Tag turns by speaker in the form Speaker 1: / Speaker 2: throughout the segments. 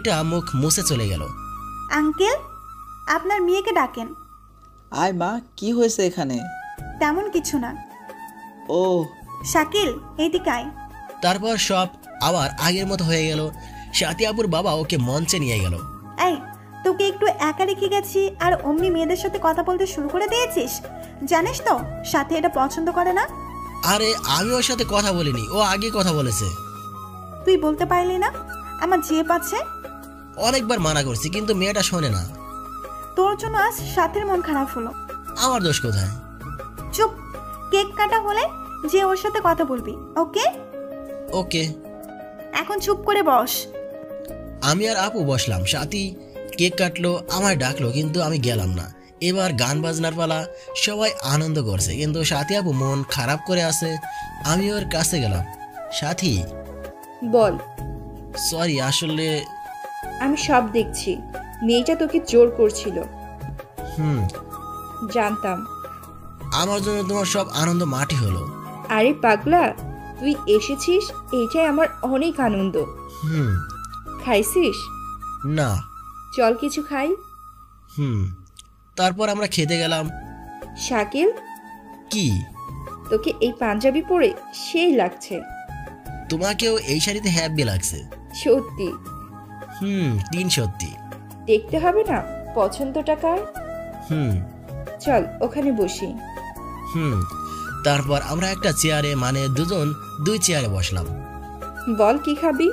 Speaker 1: মেয়েটা মুখ মুছে চলে গেল।
Speaker 2: আঙ্কেল, আপনার মেয়েকে ডাকেন।
Speaker 3: আয় মা, কি হয়েছে এখানে?
Speaker 2: তেমন কিছু না।
Speaker 3: ও
Speaker 2: শাকিল, এইদিকে আয়।
Speaker 1: তারপর সব আবার আগের মতো হয়ে গেল। সাথী আপুর বাবা ওকে মঞ্চে নিয়ে গেল।
Speaker 2: এই, তোকে একটু একা রেখে গেছি আর অমনি মেয়েদের সাথে কথা বলতে শুরু করে দিয়েছিস। জানিস তো সাথে এটা পছন্দ করে না।
Speaker 1: আরে আমি ওর সাথে কথা বলিনি, ও আগে কথা বলেছে।
Speaker 2: তুই বলতে পারলি না আমার জিয়ে পাচ্ছে?
Speaker 1: অনেকবার মানা করছি কিন্তু মেয়েটা শোনে না।
Speaker 2: তোর জন্য আজ সাথের মন খারাপ হলো।
Speaker 1: আমার দোষ কোথায়?
Speaker 2: চুপ। কেক কাটা হলে যে ওর সাথে কথা বলবি, ওকে?
Speaker 1: ওকে।
Speaker 2: এখন চুপ করে বস।
Speaker 1: আমি আর আপু বসলাম। সাথী কেক কাটলো, আমায় ডাকলো কিন্তু আমি গেলাম না। এবার গান বাজনার পালা, সবাই আনন্দ করছে কিন্তু সাথী আপু মন খারাপ করে আছে। আমি ওর কাছে গেলাম। সাথী,
Speaker 4: বল।
Speaker 1: সরি, আসলে
Speaker 4: আমি সব দেখছি, মেয়েটা তোকে জোর করছিল। জানতাম।
Speaker 1: আমার জন্য তোমার সব আনন্দ মাটি হলো।
Speaker 4: আরে পাগলা, তুই এসেছিস, এইটাই আমার অনেক আনন্দ। খাইছিস?
Speaker 1: না।
Speaker 4: চল কিছু খাই।
Speaker 1: তারপর আমরা খেতে গেলাম।
Speaker 4: শাকিল,
Speaker 1: কি?
Speaker 4: তোকে এই পাঞ্জাবি পরে সেই লাগছে।
Speaker 1: তোমাকেও এই শাড়িতে হ্যাপি লাগছে।
Speaker 4: সত্যি?
Speaker 1: তিন সত্যি।
Speaker 4: দেখতে হবে না পছন্দটা কার? চল ওখানে বসি।
Speaker 1: তারপর আমরা একটা চেয়ারে, মানে দুজন দুই চেয়ারে বসলাম।
Speaker 4: বল কি খাবি?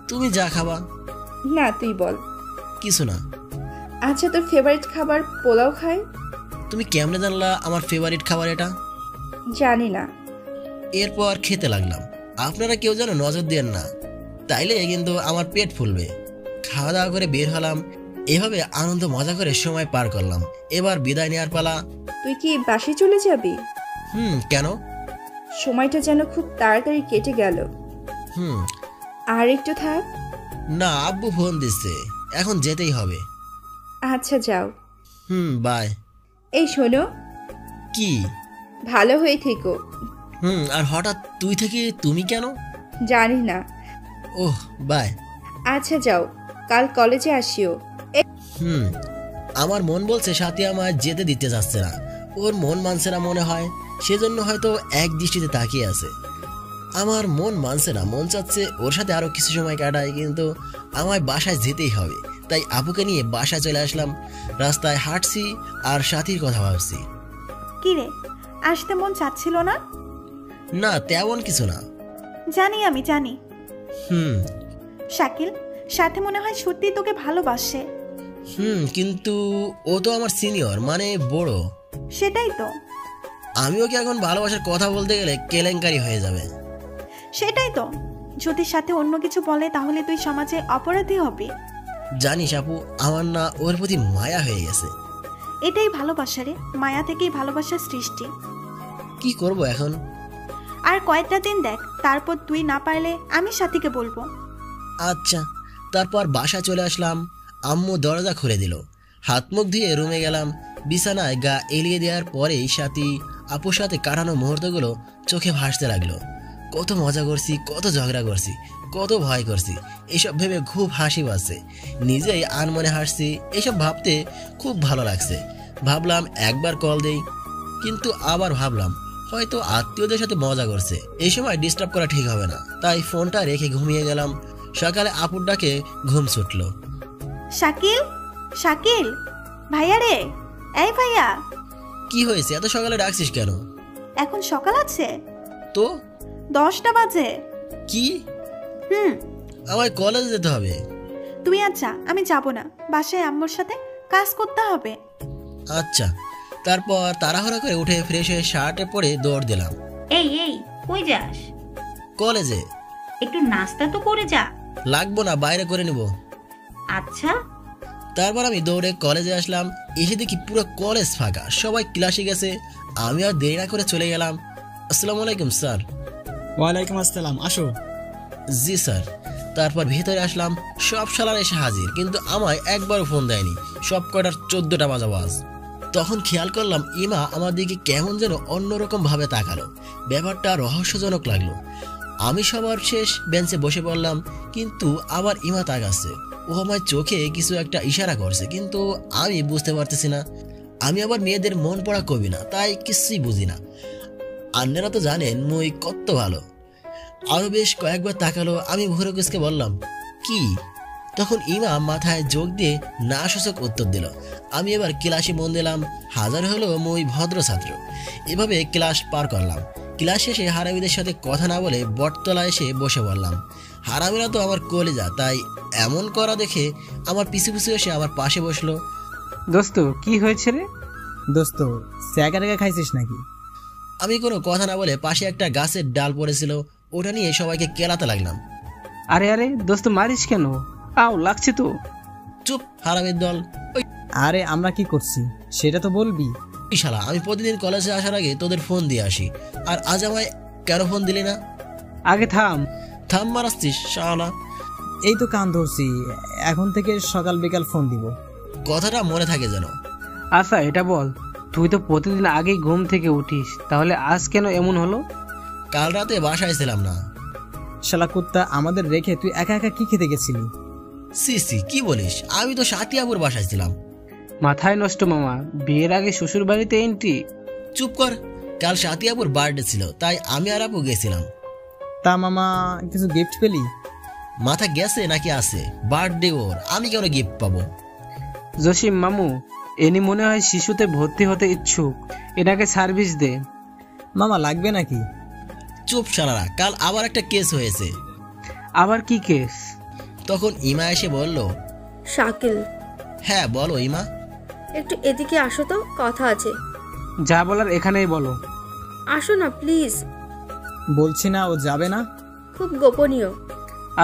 Speaker 1: তুমি যা খাবা।
Speaker 4: না, তুই বল।
Speaker 1: কিছু না।
Speaker 4: আচ্ছা, তোর ফেভারিট খাবার পোলাও খাই।
Speaker 1: তুমি কেমনে জানলা আমার ফেভারিট খাবার এটা?
Speaker 4: জানি না।
Speaker 1: এরপর খেতে লাগলাম। আপনারা কেউ যেন নজর দেন না, তাইলে কিন্তু আমার পেট ফুলবে। খাওয়া দাওয়া করে বের হলাম। এভাবে আনন্দ মজা করে সময় পার করলাম। এবার বিদায় নেওয়ার পালা।
Speaker 4: তুই কি বাসে চলে যাবি?
Speaker 1: কেন?
Speaker 4: সময়টা যেন খুব তাড়াতাড়ি কেটে গেল। আর একটু থাক।
Speaker 1: না, আব্বু ফোন দিচ্ছে, এখন যেতেই হবে।
Speaker 4: আচ্ছা যাও।
Speaker 1: বাই।
Speaker 4: এই শোনো।
Speaker 1: কি?
Speaker 4: ভালো হয়ে থেকো।
Speaker 1: আর হঠাৎ তুই থেকে তুমি কেন?
Speaker 4: জানি না।
Speaker 1: ওহ, বাই।
Speaker 4: আচ্ছা যাও, কাল কলেজে আসিও।
Speaker 1: আমার মন বলছে সাথী আমায় যেতে দিতে যাচ্ছে না। ওর মন মানছে না মনে হয়, সেজন্য হয়তো এক দৃষ্টিতে তাকিয়ে আছে। আমার মন মানছে না, মন চাচ্ছে ওর সাথে আরো কিছু সময় কাটাই, কিন্তু আমায় বাসায় যেতেই হবে। তাই আপুকে নিয়ে বাসায় চলে আসলাম। রাস্তায় হাঁটছি আর সাথীর কথা ভাবছি।
Speaker 2: কি রে, আসতে মন চাচ্ছিল না?
Speaker 1: না, তেমন কিছু না।
Speaker 2: জানি, আমি জানি। শাকিল, সাথে মনে হয় সত্যি তোকে ভালোবাসে।
Speaker 1: কিন্তু ও তো আমার সিনিয়র, মানে বড়।
Speaker 2: সেটাই তো।
Speaker 1: আমি ওকে এখন ভালোবাসার কথা বলতে গেলে কেলেঙ্কারি হয়ে যাবে।
Speaker 2: সেটাই তো, যদি সাথে অন্য কিছু বলে তাহলে তুই সমাজে অপরাধী হবি।
Speaker 1: জানিস আপু, আমার না ওর প্রতি মায়া হয়ে গেছে।
Speaker 2: এটাই ভালোবাসা রে, মায়া থেকেই ভালোবাসার সৃষ্টি।
Speaker 1: কি করব এখন?
Speaker 2: আর কয়েকটা দিন দেখ, তারপর তুই না পারলে আমি সাথীকে বলবো।
Speaker 1: আচ্ছা। তারপর বাসায় চলে আসলাম। আম্মু দরজা খুলে দিল। হাত মুখ ধুয়ে রুমে গেলাম। বিছানায় গা এলিয়ে দেওয়ার পরেই সাথী আপুর সাথে কাটানো মুহূর্তগুলো চোখে ভাসতে লাগলো। কত মজা করছি, কত ঝগড়া করছি, কত ভয় করছি, এসব ভেবে খুব হাসি পাচ্ছে। নিজেই আনমনে হাসছি। এসব ভাবতে খুব ভালো লাগছে। ভাবলাম একবার কল দেই, কিন্তু আবার ভাবলাম হয়তো আত্মীয়দের সাথে মজা করছে, এই সময় ডিস্টার্ব করা ঠিক হবে না। তাই ফোনটা রেখে ঘুমিয়ে গেলাম। সকালে আপুর ডাকে ঘুম ছুটলো।
Speaker 2: শাকিল, শাকিল, ভাইয়া রে, এই ভাইয়া।
Speaker 1: কি হয়েছে, এত সকালে ডাকছিস কেন?
Speaker 2: এখন সকাল আছে
Speaker 1: তো?
Speaker 2: 10টা বাজে।
Speaker 1: কি? আমায় কলেজে যেতে হবে।
Speaker 2: তুই আচ্ছা, আমি যাব না, বাসায় আম্মুর সাথে কাজ করতে হবে।
Speaker 1: আচ্ছা। তারপর তাড়াহুড়া করে উঠে ফ্রেশ হয়ে শার্টে পরে দৌড় দিলাম।
Speaker 5: এই এই, কই যাস?
Speaker 1: কলেজে।
Speaker 5: একটু নাস্তা তো করে যা।
Speaker 1: লাগবো না, বাইরে করে নিব।
Speaker 5: আচ্ছা।
Speaker 1: তারপর আমি দৌড়ে কলেজে আসলাম। এসে দেখি পুরো কলেজ ফাঁকা, সবাই ক্লাসে গেছে। আমি আর দেরি না করে চলে গেলাম। আসসালামু আলাইকুম স্যার।
Speaker 6: ওয়ালাইকুম আসসালাম, আসো।
Speaker 1: জি স্যার। তারপর ভিতরে আসলাম। সব শালার এসে হাজির, কিন্তু আমায় একবারও ফোন দেয়নি। সব কয়টার 14টা বাজা বাজ। তখন খেয়াল করলাম ইমা আমার দিকে কেমন যেন অন্যরকম ভাবে তাকালো। ব্যাপারটা রহস্যজনক লাগলো। আমি সবার শেষ বেঞ্চে বসে পড়লাম, কিন্তু আবার ইমা তাকাচ্ছে। ও আমার চোখে কিছু একটা ইশারা করছে, কিন্তু আমি বুঝতে পারতেছি না। আমি আবার মেয়েদের মন পড়া কবি না, তাই কিছুই বুঝি না। আপনারা তো জানেন মুই কত ভালো। আরো বেশ কয়েকবার তাকালো। আমি ভুরুকুসকে বললাম, কি? তখন ইমা মাথায় যোগ দিয়ে না সূচক উত্তর দিল। আমি এবার ক্লাসে মন দিলাম। হাজার হলো মুই ভদ্র ছাত্র। এভাবে ক্লাস পার করলাম। ক্লাস শেষে হারামিদের সাথে কথা না বলে বটতলা এসে বসে পড়লাম। হারামিরা তো আমার কলিজা, তাই এমন করা দেখে আমার পিছু পিছু এসে আমার পাশে বসলো।
Speaker 7: দোস্ত কি হয়েছে রে?
Speaker 8: দোস্ত স্যাগা রেগা খাইছিস নাকি?
Speaker 1: আমি কোনো কথা না বলে পাশে একটা গাছের ডাল পড়েছিল, ওটা নিয়ে সবাইকে কেলাতে লাগলাম।
Speaker 7: আরে আরে দোস্ত মারিস কেন? আও লাগছে তো।
Speaker 1: চুপ হারামির দল। ওই
Speaker 8: আরে আমরা কি করছি সেটা তো বলবি।
Speaker 1: শালা, আমি প্রতিদিন কলেজে আসার আগে তোদের ফোন দিয়ে আসি, আর আজ আমায় কেন ফোন দিলি না?
Speaker 7: আগে থাম।
Speaker 1: থাম মারাচ্ছিস শালা।
Speaker 8: এই তো কান ধরছি, এখন থেকে সকাল বিকাল ফোন দিব।
Speaker 1: কথাটা মনে থাকে যেন।
Speaker 7: আচ্ছা এটা বল, তুই তো প্রতিদিন আগেই ঘুম থেকে উঠিস, তাহলে আজ কেন এমন হলো?
Speaker 1: কাল রাতে বাসায় ছিলাম না।
Speaker 8: শালা কুত্তা, আমাদের রেখে তুই একা একা কি খেতে গেছিলি?
Speaker 1: সি সি, কি বলিস? আমি তো সাতিয়াপুর বাসায় ছিলাম।
Speaker 7: মাথায় নষ্ট মামা, বিয়ের আগে শ্বশুর বাড়িতে এন্ট্রি।
Speaker 1: চুপ কর। কাল সাতিয়াপুর বার্থডে ছিল, তাই আমি আর আপু গেছিলাম।
Speaker 8: তা মামা কিছু গিফট পেলি?
Speaker 1: মাথা গেছে নাকি আছে? বার্থডে ওর, আমি কেন গিফট পাবো?
Speaker 7: জসিম মামু, এনি মনে হয় শিশুতে ভর্তি হতে ইচ্ছুক, এটাকে সার্ভিস দে।
Speaker 8: মামা লাগবে নাকি?
Speaker 1: চুপ শালারা, কাল আবার একটা কেস হয়েছে।
Speaker 7: আবার কি কেস?
Speaker 1: তখন ইমা এসে বলল,
Speaker 9: শাকিল,
Speaker 1: হ্যাঁ বলো ইমা।
Speaker 9: একটু এদিকে আসো তো, কথা আছে।
Speaker 7: যা বলার এখানেই বলো।
Speaker 9: আসো না প্লিজ।
Speaker 8: বলছি না ও যাবে না?
Speaker 9: খুব গোপনীয়।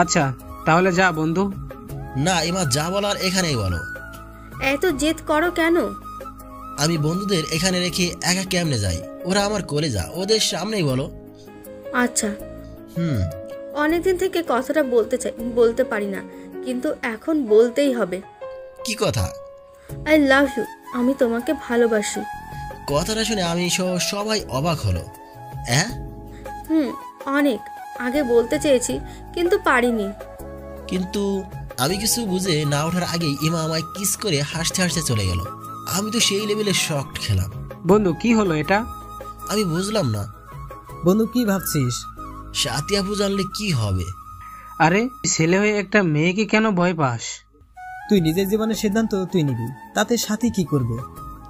Speaker 7: আচ্ছা তাহলে যা বন্ধু।
Speaker 1: না ইমা, যা বলার এখানেই বলো।
Speaker 9: এত জেদ করো কেন?
Speaker 1: আমি বন্ধুদের এখানে রেখে একা কেমনে যাই? ওরা আমার কলেজা, ওদের সামনেই বলো।
Speaker 9: আচ্ছা,
Speaker 1: হুম।
Speaker 9: অনেকদিন থেকে কথাটা বলতে চাই, বলতে পারি না, কিন্তু এখন বলতেই হবে।
Speaker 1: কি কথা?
Speaker 9: আই লাভ ইউ, আমি তোমাকে ভালোবাসি।
Speaker 1: কথাটা শুনে আমি সহ সবাই অবাক হলো। হ্যাঁ?
Speaker 9: অনেক আগে বলতে চেয়েছি কিন্তু পারিনি।
Speaker 1: কিন্তু আমি কিছু বুঝে না ওঠার আগেই ইমা আমায় কিস করে হাসতে হাসতে চলে গেল। আমি তো সেই লেভেলে শকড খেলাম।
Speaker 7: বন্ধু কি হলো এটা?
Speaker 1: আমি বুঝলাম না।
Speaker 8: বন্ধু কি ভাবছিস?
Speaker 1: সাতিয়াপু জানলে কি হবে?
Speaker 7: আরে ছেলে হয়ে একটা মেয়েকে কেন ভয় পাস?
Speaker 8: তুই নিজের জীবনের সিদ্ধান্ত তুই নিবি, তাতে সাথী কি করবে?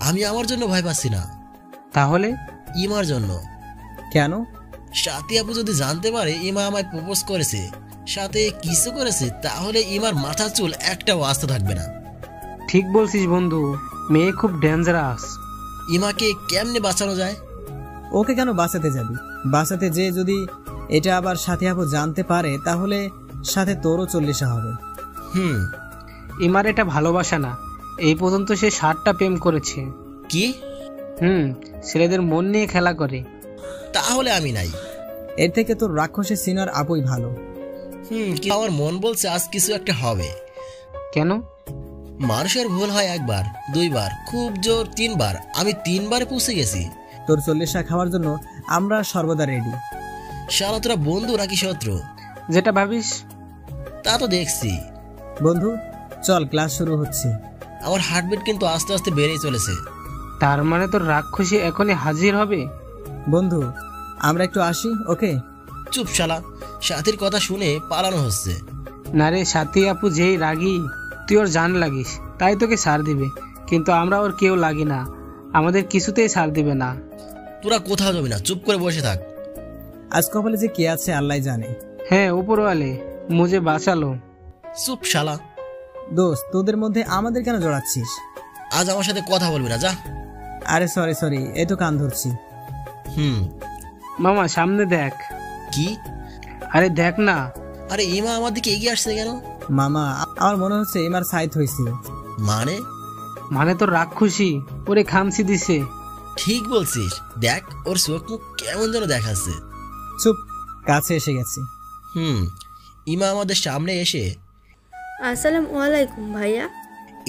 Speaker 1: আমি আমার জন্য ভয় পাচ্ছি না,
Speaker 7: তাহলে?
Speaker 1: ইমার জন্য।
Speaker 8: কেন?
Speaker 1: সাতিয়াপু যদি জানতে পারে ইমা আমায় প্রপোজ করেছে, সাথে কিছু করেছে, তাহলে ইমার মাথার চুল একটাও আস্ত থাকবে না।
Speaker 7: ঠিক বলছিস বন্ধু, মেয়ে খুব ডেঞ্জারাস।
Speaker 1: ইমাকে কেমনে বাঁচানো যায়?
Speaker 8: ওকে কেন বাঁচাতে যাবি? বাঁচাতে যে যদি এটা আবার সাথে আপু জানতে পারে, তাহলে সাথে তোরও 40 হবে।
Speaker 7: ইমার এটা ভালোবাসা না, এই পর্যন্ত সে 60টা প্রেম করেছে।
Speaker 1: কি?
Speaker 7: ছেলেদের মন নিয়ে খেলা করে।
Speaker 1: তাহলে আমি নাই।
Speaker 8: এর থেকে তোর রাক্ষসের সিনার আপুই ভালো।
Speaker 1: আমার মন বলছে আজ কিছু একটা হবে।
Speaker 7: কেন?
Speaker 1: মানুষের ভুল হয় একবার, দুইবার, খুব জোর 3বার। আমি 3বারে পৌঁছে গেছি।
Speaker 8: তোর 40টা খাওয়ার জন্য আমরা সর্বদা রেডি।
Speaker 1: শালা তোরা বন্ধু নাকি শত্রু?
Speaker 7: যেটা ভাবিস।
Speaker 1: তা তো দেখছি।
Speaker 8: বন্ধু চল, ক্লাস শুরু হচ্ছে।
Speaker 1: আমার হার্টবিট কিন্তু আস্তে আস্তে বেড়েই চলেছে।
Speaker 7: তার মানে তোর রাক্ষসী এখনই হাজির হবে?
Speaker 8: বন্ধু আমরা একটু আসি, ওকে?
Speaker 1: চুপ শালা, সাথীর কথা শুনে পালানো হচ্ছে।
Speaker 7: না রে, সাথী আপু যেই রাগি, তুই ওর জান লাগিস, তাই তোকে ছাড় দিবে, কিন্তু আমরা ওর কেউ লাগি না, আমাদের কিছুতেই ছাড় দিবে না।
Speaker 1: তোরা কোথাও যাবি না, চুপ করে বসে থাক।
Speaker 8: আজ কপালে যে কে আছে আল্লাহ জানে।
Speaker 7: হ্যাঁ উপরওয়ালে মুঝে বাঁচালো।
Speaker 1: চুপ শালা।
Speaker 8: দোস্ত তোদের মধ্যে আমাদের কেন জড়াচ্ছিস?
Speaker 1: আজ আমার সাথে কথা বলবি না, যা।
Speaker 8: আরে সরি, এই তো কান ধরছি।
Speaker 7: মামা সামনে দেখ।
Speaker 1: কি?
Speaker 7: আরে দেখ না।
Speaker 1: আরে ইমা আমার দিকে এগিয়ে আসছে কেন?
Speaker 8: মামা আমার মনে হচ্ছে ইমার সাইড হয়েছে।
Speaker 1: মানে
Speaker 7: তোর রাক্ষসী ওরে খামচি দিছে।
Speaker 1: ঠিক বলছিস, দেখ ওর চোখ মুখ কেমন যেন দেখাচ্ছে।
Speaker 8: চুপ, কাছে এসে গেছে।
Speaker 1: ইমা আমাদের সামনে এসে,
Speaker 9: আসসালামু আলাইকুম ভাইয়া।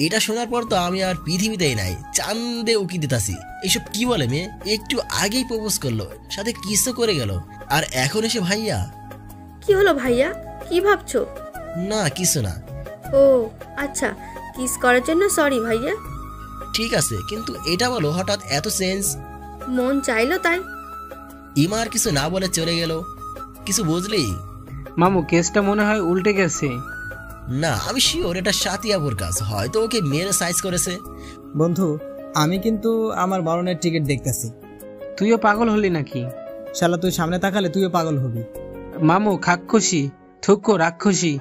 Speaker 1: এটা শোনার পর তো আমি আর পৃথিবীতেই নাই, চান্দে উকি দিতাছি। এইসব কি বলে মেয়ে? একটু আগেই প্রপোজ করলো, সাথে কিসও করে গেল, আর এখন এসে ভাইয়া।
Speaker 9: কি হলো ভাইয়া, কি ভাবছো?
Speaker 1: না কিছু না।
Speaker 9: ও আচ্ছা, কিস করার জন্য সরি ভাইয়া।
Speaker 1: ঠিক আছে, কিন্তু এটা বলো হঠাৎ এত চেঞ্জ?
Speaker 9: মন চাইলো তাই।
Speaker 1: ইমার কিছু না বলে চলে গেল। কিছু বুঝলি?
Speaker 7: মামু কেসটা মনে হয় উল্টে গেছে।
Speaker 1: না, আমি শিওর এটা সাতিয়াপুর কাজ, হয়তো ওকে মেরে সাইজ করেছে।
Speaker 8: বন্ধু, আমি কিন্তু আমার বারণের টিকিট দেখতেছি।
Speaker 7: তুইও পাগল হলি নাকি?
Speaker 8: শালা তুই সামনে তাকালে তুইও পাগল হবি।
Speaker 7: মামু খাক্ষসি, থুক্কো রাক্ষসী।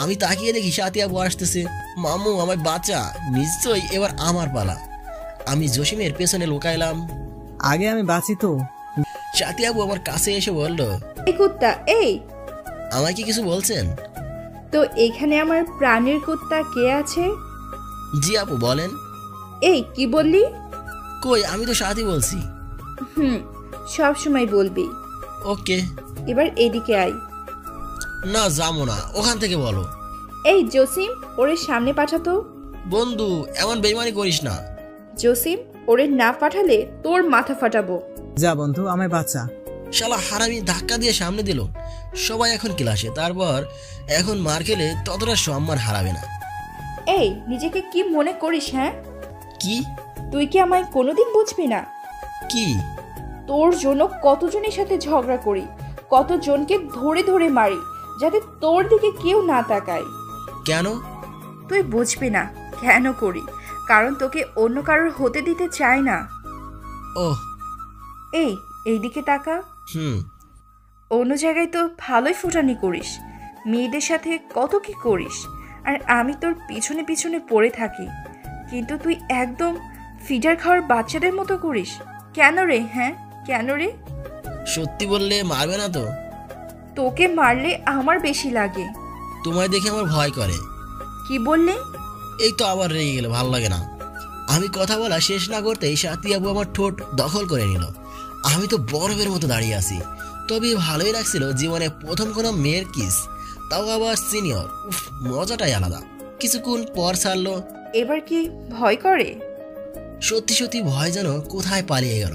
Speaker 1: আমি তাকিয়ে দেখি সাতিয়াপু আসতেছে। মামু আমায় বাঁচা, নিশ্চয়ই এবার আমার পালা। আমি জসিমের পেছনে লুকাইলাম।
Speaker 8: আগে আমি বাঁচি তো।
Speaker 1: সাতিয়াপু আমার কাছে এসে বলল,
Speaker 4: এই কুত্তা, এই
Speaker 1: আমায় কি কিছু বলছেন?
Speaker 4: তো এখানে আমার প্রাণের কুত্তা কে আছে?
Speaker 1: জি আপু বলেন।
Speaker 4: এই কি বললি?
Speaker 1: কই, আমি তো সাথী বলছি।
Speaker 4: সব সময় বলবি।
Speaker 1: ওকে।
Speaker 4: এবার এদিকে আয়।
Speaker 1: না যাবো না, ওখান থেকে বলো।
Speaker 4: এই জসিম, ওরে সামনে পাঠাতো।
Speaker 1: বন্ধু এমন বেইমানি করিস না।
Speaker 4: জসিম, ওরে না পাঠালে তোর মাথা ফাটাবো।
Speaker 8: যা বন্ধু, আমায় বাঁচা।
Speaker 1: শালা হারামি ধাক্কা দিয়ে সামনে দিল। সবাই এখন ক্লাসে, তারপর এখন মার খেলে ততটা সম্মান হারাবে না।
Speaker 4: এই নিজেকে কি মনে করিস? হ্যাঁ,
Speaker 1: কি?
Speaker 4: তুই কি আমায় কোনোদিন বুঝবি না?
Speaker 1: কি?
Speaker 4: তোর জন্য কতজনের সাথে ঝগড়া করি, কতজনকে ধরে ধরে মারি, যাতে তোর দিকে কেউ না তাকায়।
Speaker 1: কেন?
Speaker 4: তুই বুঝবি না কেন করি, কারণ তোকে অন্য কারোর হতে দিতে চাই না।
Speaker 1: ওহ।
Speaker 4: এইদিকে তাকা। অন্য জায়গায় তো ভালোই ফুটানি করিস, মেয়েদের সাথে কত কি করিস, আর আমি তোর পিছনে পিছনে পড়ে থাকি, কিন্তু তুই একদম ফিডার খাওয়ার বাচ্চাদের মতো করিস। কেন রে? হ্যাঁ কেন রে?
Speaker 1: সত্যি বললে মারবে না তো?
Speaker 4: তোকে মারলে আমার বেশি লাগে।
Speaker 1: তোমায় দেখে আমার ভয় করে।
Speaker 4: কি বললে?
Speaker 1: এই তো আবার রেগে গেল, ভালো লাগে না। আমি কথা বলা শেষ না করতেই সাতিয়াপু আমার ঠোঁট দখল করে নিল। আমি তো বরফের মতো দাঁড়িয়ে আছি। তবে ভালোই লাগছিল, জীবনে প্রথম কোনো মেয়ের কিস, তাও আবার সিনিয়র। উফ, মজাটাই আলাদা। কিছুক্ষণ পর ছাড়লো।
Speaker 4: এবার কি ভয় করে?
Speaker 1: সত্যি সত্যি ভয় যেন কোথায় পালিয়ে গেল।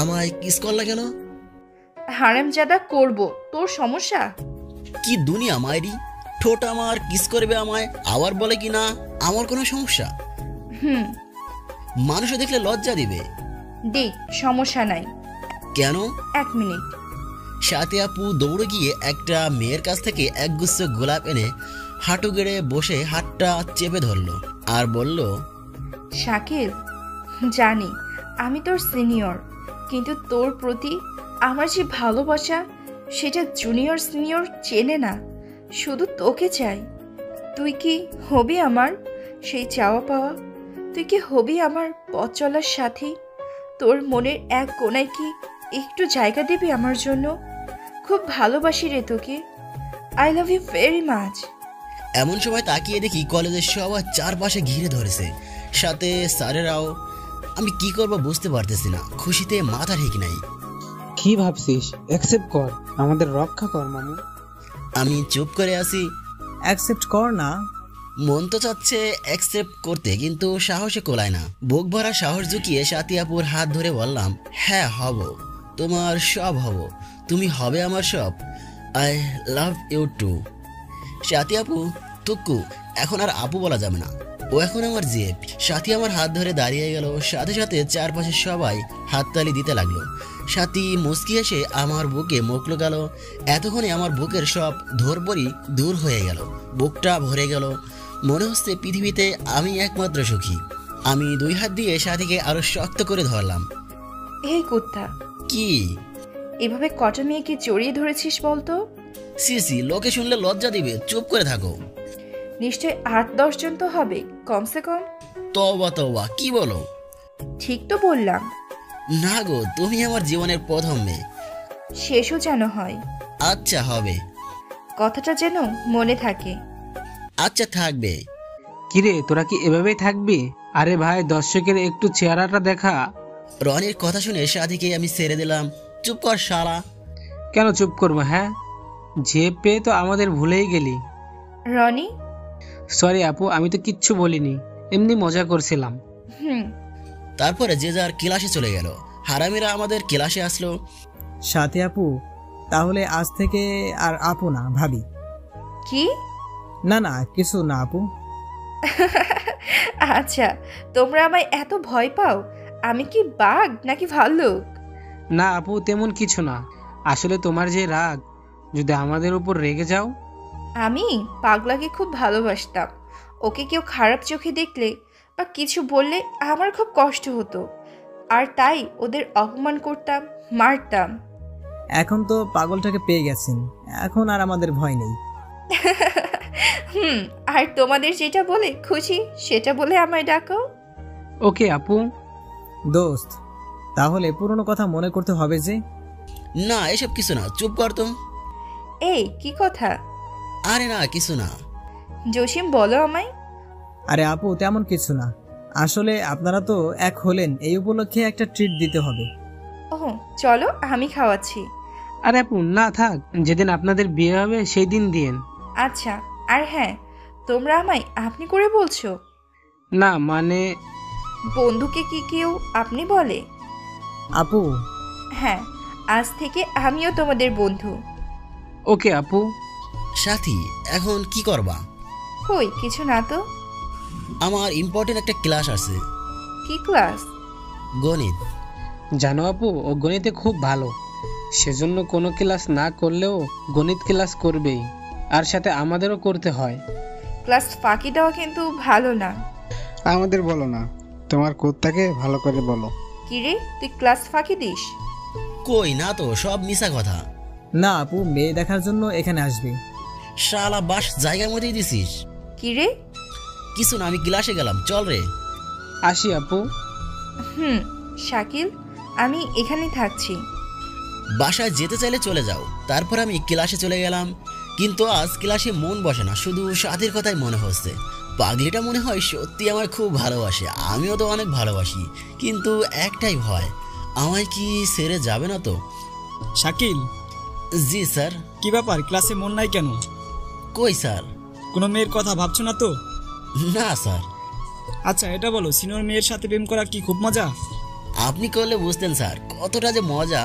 Speaker 1: আমায় কিস করলা কেন?
Speaker 4: হারামজাদা করব, তোর সমস্যা?
Speaker 1: কি দুনিয়া মায়েরি, ঠোঁট আমার কিস করবে আমায়, আবার বলে কি না আমার কোনো সমস্যা। মানুষে দেখলে লজ্জা দিবে।
Speaker 4: দেখ, সমস্যা নাই।
Speaker 1: কেন?
Speaker 4: 1 মিনিট।
Speaker 1: সাতিয়াপু দৌড়ে গিয়ে একটা মেয়ের কাছ থেকে একগুচ্ছ গোলাপ এনে হাঁটু গেড়ে বসে হাতটা চেপে ধরলো আর বলল,
Speaker 4: শাকিল, জানি আমি তোর সিনিয়র, কিন্তু তোর প্রতি আমার যে ভালোবাসা সেটা জুনিয়র সিনিয়র চেনে না, শুধু তোকে চাই। তুই কি হবি আমার সেই চাওয়া পাওয়া? তুই কি হবি আমার পথ চলার সাথী? তোর মনের এক কোণায় কি একটু জায়গা দিবি আমার জন্য? খুব ভালোবাসি রে তোকে। I love you very much.
Speaker 1: এমন সময় তাকিয়ে দেখি কলেজের সবার চারপাশে ঘিরে ধরেছে, সাথে স্যারেরাও। আমি কি করব বুঝতে পারতেছি না, খুশিতে মাথা ঠিক নাই।
Speaker 7: কি ভাবছিস? অ্যাকসেপ্ট কর, আমাদের রক্ষা কর মামু।
Speaker 1: আমি চুপ করে আছি।
Speaker 8: অ্যাকসেপ্ট কর না।
Speaker 1: মন তো চাচ্ছে অ্যাকসেপ্ট করতে, কিন্তু সাহসে কোলায় না। বুক ভরা সাহস ঝুঁকিয়ে সাতিয়াপুর হাত ধরে বললাম, হ্যাঁ হব, তোমার সব হব, তুমি হবে আমার সব। I love you too. সাতিয়াপু তুক্কু, এখন আর আপু বলা যাবে না, ও এখন আমার জিএফ। সাথী আমার হাত ধরে দাঁড়িয়ে গেল, সাথে সাথে চারপাশে সবাই হাততালি দিতে লাগলো। সাথী মুচকি এসে আমার বুকে মুখ গেল। এতক্ষণে আমার বুকের সব ধরপড়ি দূর হয়ে গেল, বুকটা ভরে গেল। মনে হচ্ছে পৃথিবীতে আমি একমাত্র সুখী। আমি 2 হাত দিয়ে সাথীকে আরো শক্ত করে ধরলাম।
Speaker 4: এই কুত্তা,
Speaker 1: কি
Speaker 4: এভাবে কটা মেয়েকে জড়িয়ে ধরেছিস বলতো?
Speaker 1: সিসি, লোকে শুনলে লজ্জা দিবে, চুপ করে থাকো।
Speaker 4: নিশ্চয় 8-10 জন তো হবে কমসে কম।
Speaker 1: তওবা তওবা, কি বলো?
Speaker 4: ঠিক তো বললাম
Speaker 1: না গো, তুমি আমার জীবনের প্রথম মেয়ে।
Speaker 4: শেষও যেন হয়।
Speaker 1: আচ্ছা হবে।
Speaker 4: কথাটা যেন মনে থাকে।
Speaker 1: আচ্ছা থাকবে।
Speaker 7: কিরে, তোরা কি এভাবেই থাকবি? আরে ভাই, দর্শকের একটু চেহারাটা দেখা।
Speaker 1: রনির কথা শুনে সাথীকে আমি ছেড়ে দিলাম। চুপ কর শালা।
Speaker 7: কেন চুপ করবো? হ্যাঁ, যে পেয়ে তো আমাদের ভুলেই গেলি।
Speaker 4: রনি,
Speaker 7: সরি আপু, আমি তো কিচ্ছু বলিনি, এমনি মজা করছিলাম।
Speaker 1: তারপরে যে যার ক্লাসে চলে গেল। হারামিরা আমাদের ক্লাসে আসলো।
Speaker 8: সাথে আপু, তাহলে আজ থেকে আর আপু না, ভাবি।
Speaker 4: কি?
Speaker 8: না না কিছু না আপু।
Speaker 4: আচ্ছা, তোমরা আমায় এত ভয় পাও? আমি কি বাঘ নাকি ভাল্লুক?
Speaker 7: না আপু, তেমন কিছু না। আসলে তোমার যে রাগ, যদি আমাদের উপর রেগে যাও।
Speaker 4: আমি পাগলাকে খুব ভালোবাসতাম। ওকে কেউ খারাপ চোখে দেখলে বা কিছু বললে আমার খুব কষ্ট হতো, আর তাই ওদের অপমান করতাম, মারতাম।
Speaker 8: এখন তো পাগলটাকে পেয়ে গেছেন, এখন আর আমাদের ভয় নেই।
Speaker 4: আর তোমাদের যেটা বলে খুশি সেটা বলে আমায় ডাকো।
Speaker 7: ওকে আপু।
Speaker 8: দোস্ত, তাহলে পুরনো কথা মনে করতে হবে যে।
Speaker 1: না এসব কিছু না, চুপ কর তো।
Speaker 4: এই কি কথা?
Speaker 1: আরে না কিছু না।
Speaker 4: জসিম বলো আমায়।
Speaker 8: আরে আপু তেমন কিছু না, আসলে আপনারা তো এক হলেন, এই উপলক্ষে একটা ট্রিট দিতে হবে।
Speaker 4: ও চলো, আমি খাওয়াচ্ছি।
Speaker 7: আরে আপু না থাক, যেদিন আপনাদের বিয়ে হবে সেই দিন দিয়েন।
Speaker 4: আচ্ছা, আর হ্যাঁ, তোমরা আমায় আপনি করে বলছো?
Speaker 7: না মানে
Speaker 4: বন্ধুকে কি কেউ আপনি বলে?
Speaker 8: আপু
Speaker 4: হ্যাঁ, আজ থেকে আমিও তোমাদের বন্ধু।
Speaker 7: ওকে আপু।
Speaker 1: সাথী, এখন কি করবা?
Speaker 4: কই কিছু না তো।
Speaker 1: আমার ইম্পর্টেন্ট একটা ক্লাস আছে।
Speaker 4: কি ক্লাস?
Speaker 1: গণিত।
Speaker 7: জানো আপু, ও গণিতে খুব ভালো, সেজন্য কোনো ক্লাস না করলেও গণিত ক্লাস করবেই, আর সাথে আমাদেরও করতে হয়।
Speaker 4: ক্লাস ফাঁকি দেওয়া কিন্তু ভালো না।
Speaker 10: আমাদের বলো না, তোমার কোত্তাকে ভালো করে বলো।
Speaker 4: কিরে, তুই ক্লাস ফাঁকি দিস?
Speaker 1: কই না তো, সব মিছা কথা।
Speaker 8: না আপু, মেয়ে দেখার জন্য এখানে আসবে।
Speaker 1: শালা বাস জায়গার মধ্যেই দিছিস।
Speaker 4: কিরে?
Speaker 1: কিছু না, আমি ক্লাসে গেলাম, চল রে।
Speaker 7: আসি আপু।
Speaker 4: শাকিল, আমি এখানেই থাকছি।
Speaker 1: বাসায় যেতে চাইলে চলে যাও। তারপর আমি ক্লাসে চলে গেলাম, কিন্তু আজ ক্লাসে মন বসে না, শুধু সাথীর কথাই মনে হচ্ছে। পাগলিটা মনে হয় সত্যি আমায় খুব ভালোবাসে, আমিও তো অনেক ভালোবাসি, কিন্তু একটাই ভয়, আমায় কি ছেড়ে যাবে না তো?
Speaker 6: শাকিল।
Speaker 1: জি স্যার।
Speaker 6: কি ব্যাপার, ক্লাসে মন নাই কেন?
Speaker 1: কই স্যার?
Speaker 6: কোনো মেয়ের কথা ভাবছো না তো?
Speaker 1: না স্যার।
Speaker 6: আচ্ছা এটা বলো, সিনিয়র মেয়ের সাথে প্রেম করা কি খুব মজা?
Speaker 1: আপনি করলে বুঝতেন স্যার, কতটা যে মজা।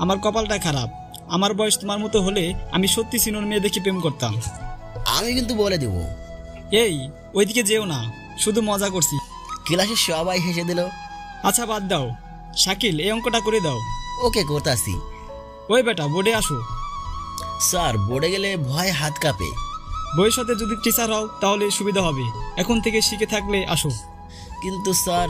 Speaker 6: আমার কপালটা খারাপ, আমার বয়স তোমার মতো হলে আমি সত্যি সিনিয়র মেয়ে দেখে প্রেম করতাম।
Speaker 1: আমি কিন্তু বলে দেব।
Speaker 6: এই ওইদিকে যেও না, শুধু মজা করছি।
Speaker 1: ক্লাসে সবাই হেসে দিল।
Speaker 6: আচ্ছা বাদ দাও, শাকিল এই অঙ্কটা করে দাও।
Speaker 1: ওকে করতাছি।
Speaker 6: ওই বেটা বোর্ডে আসো।
Speaker 1: স্যার, বোর্ডে গেলে ভয় হাত কাঁপে।
Speaker 6: বইয়ের সাথে যদি টিচার হও তাহলে সুবিধা হবে, এখন থেকে শিখে থাকলে আসো।
Speaker 1: কিন্তু স্যার